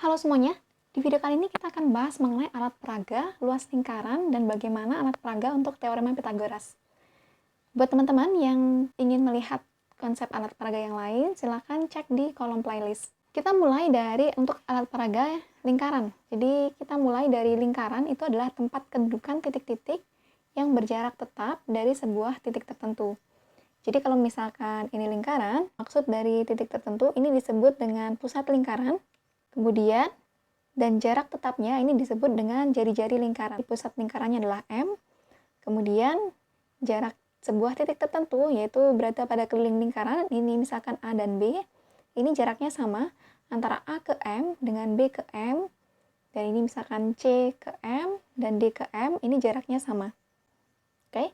Halo semuanya, di video kali ini kita akan bahas mengenai alat peraga, luas lingkaran, dan bagaimana alat peraga untuk teorema Pythagoras. Buat teman-teman yang ingin melihat konsep alat peraga yang lain, silahkan cek di kolom playlist. Kita mulai dari untuk alat peraga lingkaran. Jadi kita mulai dari lingkaran, itu adalah tempat kedudukan titik-titik yang berjarak tetap dari sebuah titik tertentu. Jadi kalau misalkan ini lingkaran, maksud dari titik tertentu ini disebut dengan pusat lingkaran. Kemudian, dan jarak tetapnya ini disebut dengan jari-jari lingkaran. Pusat lingkarannya adalah M. Kemudian, jarak sebuah titik tertentu, yaitu berada pada keliling lingkaran, ini misalkan A dan B. Ini jaraknya sama antara A ke M dengan B ke M. Dan ini misalkan C ke M dan D ke M, ini jaraknya sama. Oke.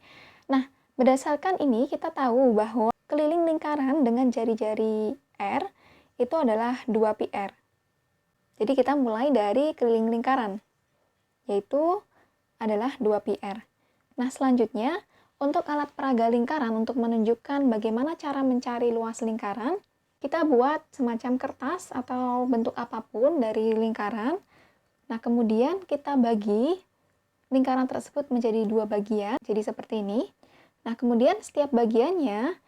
Nah, berdasarkan ini kita tahu bahwa keliling lingkaran dengan jari-jari R itu adalah 2πr. Jadi kita mulai dari keliling lingkaran, yaitu adalah 2πr. Nah, selanjutnya, untuk alat peraga lingkaran, untuk menunjukkan bagaimana cara mencari luas lingkaran, kita buat semacam kertas atau bentuk apapun dari lingkaran. Nah, kemudian kita bagi lingkaran tersebut menjadi dua bagian, jadi seperti ini. Nah, kemudian setiap bagiannya,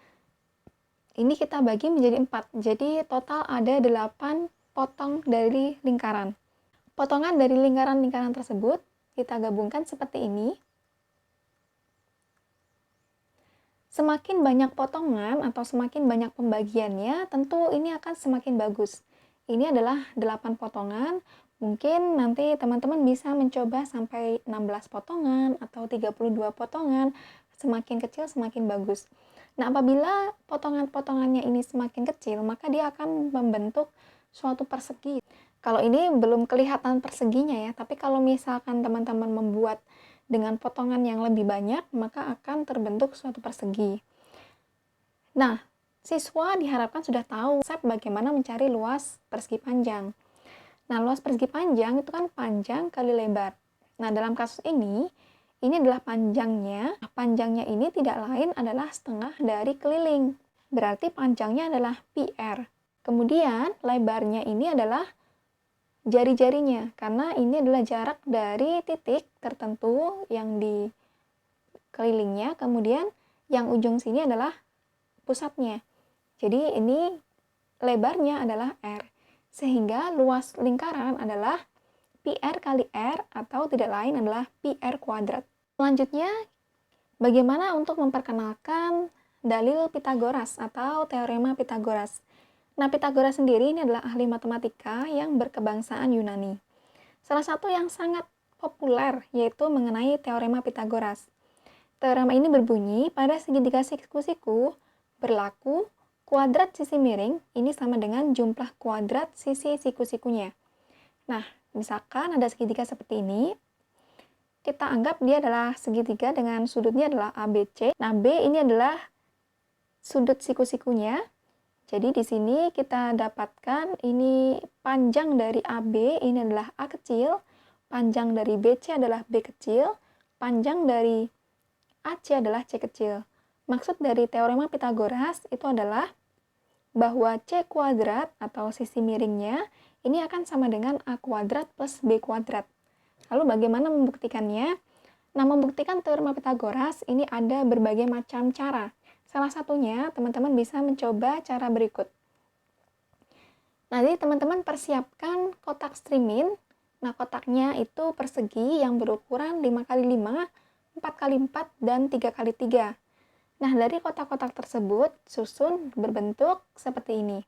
ini kita bagi menjadi 4. Jadi total ada 8 potong dari lingkaran. Potongan dari lingkaran-lingkaran tersebut kita gabungkan seperti ini. Semakin banyak potongan atau semakin banyak pembagiannya, tentu ini akan semakin bagus. Ini adalah 8 potongan, mungkin nanti teman-teman bisa mencoba sampai 16 potongan atau 32 potongan, semakin kecil semakin bagus. Nah, apabila potongan-potongannya ini semakin kecil, maka dia akan membentuk suatu persegi. Kalau ini belum kelihatan perseginya ya, tapi kalau misalkan teman-teman membuat dengan potongan yang lebih banyak, maka akan terbentuk suatu persegi. Nah, siswa diharapkan sudah tahu konsep bagaimana mencari luas persegi panjang. Nah, luas persegi panjang itu kan panjang kali lebar. Nah, dalam kasus ini adalah panjangnya. Panjangnya ini tidak lain adalah setengah dari keliling. Berarti panjangnya adalah πr. Kemudian, lebarnya ini adalah jari-jarinya, karena ini adalah jarak dari titik tertentu yang di kelilingnya, kemudian yang ujung sini adalah pusatnya. Jadi, ini lebarnya adalah R. Sehingga luas lingkaran adalah πr kali R, atau tidak lain adalah πr kuadrat. Selanjutnya, bagaimana untuk memperkenalkan dalil Pythagoras atau teorema Pythagoras? Nah, Pythagoras sendiri ini adalah ahli matematika yang berkebangsaan Yunani. Salah satu yang sangat populer yaitu mengenai teorema Pythagoras. Teorema ini berbunyi, pada segitiga siku-siku berlaku kuadrat sisi miring ini sama dengan jumlah kuadrat sisi siku-sikunya. Nah, misalkan ada segitiga seperti ini, kita anggap dia adalah segitiga dengan sudutnya adalah ABC. Nah, B ini adalah sudut siku-sikunya. Jadi di sini kita dapatkan ini panjang dari AB ini adalah A kecil, panjang dari BC adalah B kecil, panjang dari AC adalah C kecil. Maksud dari teorema Pythagoras itu adalah bahwa C kuadrat atau sisi miringnya ini akan sama dengan A kuadrat plus B kuadrat. Lalu bagaimana membuktikannya? Nah, membuktikan teorema Pythagoras ini ada berbagai macam cara. Salah satunya, teman-teman bisa mencoba cara berikut. Nanti teman-teman persiapkan kotak streamin. Nah, kotaknya itu persegi yang berukuran 5x5, 4x4, dan 3x3. Nah, dari kotak-kotak tersebut, susun berbentuk seperti ini.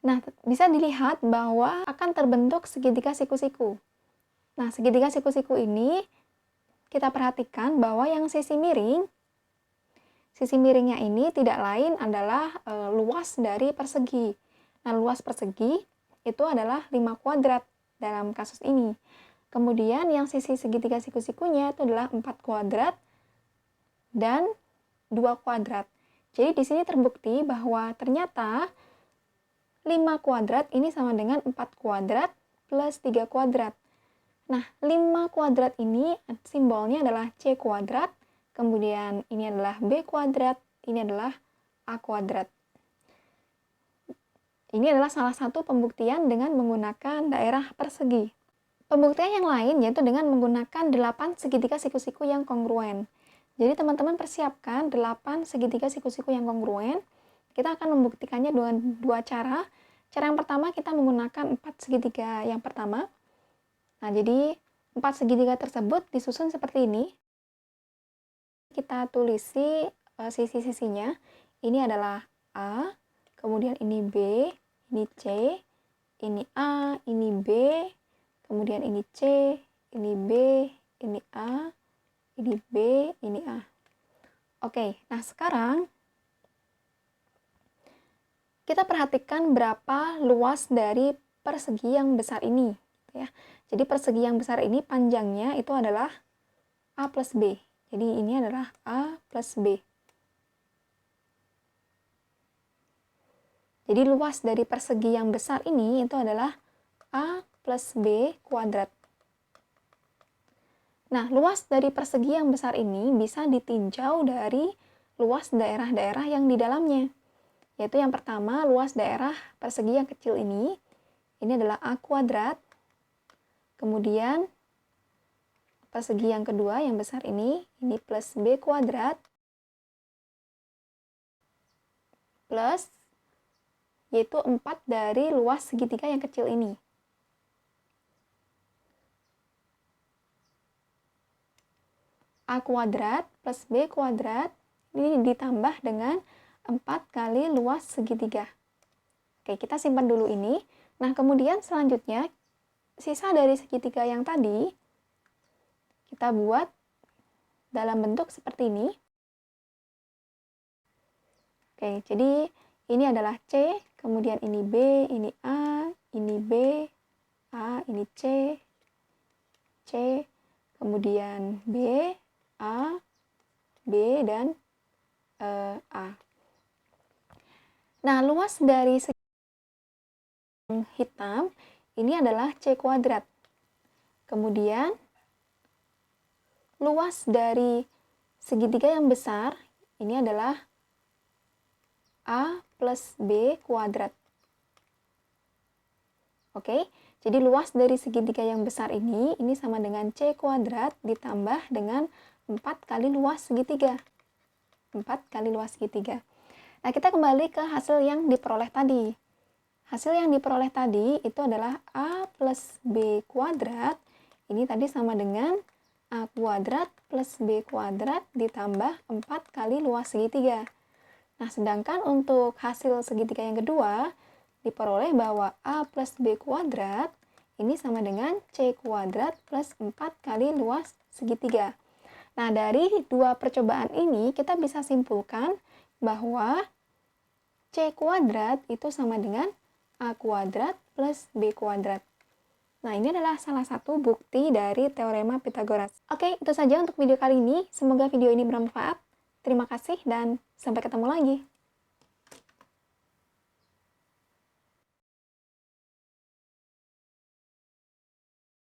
Nah, bisa dilihat bahwa akan terbentuk segitiga siku-siku. Nah, segitiga siku-siku ini, kita perhatikan bahwa yang sisi miringnya ini tidak lain adalah luas dari persegi. Nah, luas persegi itu adalah 5 kuadrat dalam kasus ini. Kemudian yang sisi segitiga siku-sikunya itu adalah 4 kuadrat dan 2 kuadrat. Jadi di sini terbukti bahwa ternyata 5 kuadrat ini sama dengan 4 kuadrat plus 3 kuadrat. Nah, 5 kuadrat ini simbolnya adalah C kuadrat. Kemudian ini adalah B kuadrat, ini adalah A kuadrat. Ini adalah salah satu pembuktian dengan menggunakan daerah persegi. Pembuktian yang lain yaitu dengan menggunakan 8 segitiga siku-siku yang kongruen. Jadi teman-teman persiapkan 8 segitiga siku-siku yang kongruen. Kita akan membuktikannya dengan dua cara. Cara yang pertama kita menggunakan 4 segitiga yang pertama. Nah, jadi 4 segitiga tersebut disusun seperti ini. Kita tulisi sisi-sisinya. Ini adalah A, kemudian ini B, ini C, ini A, ini B, kemudian ini C, ini B, ini A, ini B, ini A. Oke, nah sekarang kita perhatikan berapa luas dari persegi yang besar ini. Ya. Jadi persegi yang besar ini panjangnya itu adalah A plus B. Jadi ini adalah A plus B. Jadi luas dari persegi yang besar ini itu adalah A plus B kuadrat. Nah, luas dari persegi yang besar ini bisa ditinjau dari luas daerah-daerah yang di dalamnya. Yaitu yang pertama, luas daerah persegi yang kecil ini adalah A kuadrat. Kemudian persegi yang kedua yang besar ini plus B kuadrat. Plus yaitu 4 dari luas segitiga yang kecil ini. A kuadrat plus B kuadrat ini ditambah dengan 4 kali luas segitiga. Oke, kita simpan dulu ini. Nah, kemudian selanjutnya sisa dari segitiga yang tadi kita buat dalam bentuk seperti ini. Oke, jadi ini adalah C, kemudian ini B, ini A, ini B, A, ini C, C, kemudian B, A, B, dan A. Nah, luas dari segitiga hitam ini adalah C kuadrat. Kemudian, luas dari segitiga yang besar ini adalah A plus B kuadrat. Oke, jadi luas dari segitiga yang besar ini sama dengan C kuadrat ditambah dengan 4 kali luas segitiga. 4 kali luas segitiga. Nah, kita kembali ke hasil yang diperoleh tadi. Hasil yang diperoleh tadi itu adalah A plus B kuadrat. Ini tadi sama dengan A kuadrat plus B kuadrat ditambah 4 kali luas segitiga. Nah, sedangkan untuk hasil segitiga yang kedua, diperoleh bahwa A plus B kuadrat ini sama dengan C kuadrat plus 4 kali luas segitiga. Nah, dari dua percobaan ini, kita bisa simpulkan bahwa C kuadrat itu sama dengan A kuadrat plus B kuadrat. Nah, ini adalah salah satu bukti dari teorema Pythagoras. Oke, itu saja untuk video kali ini. Semoga video ini bermanfaat. Terima kasih dan sampai ketemu lagi.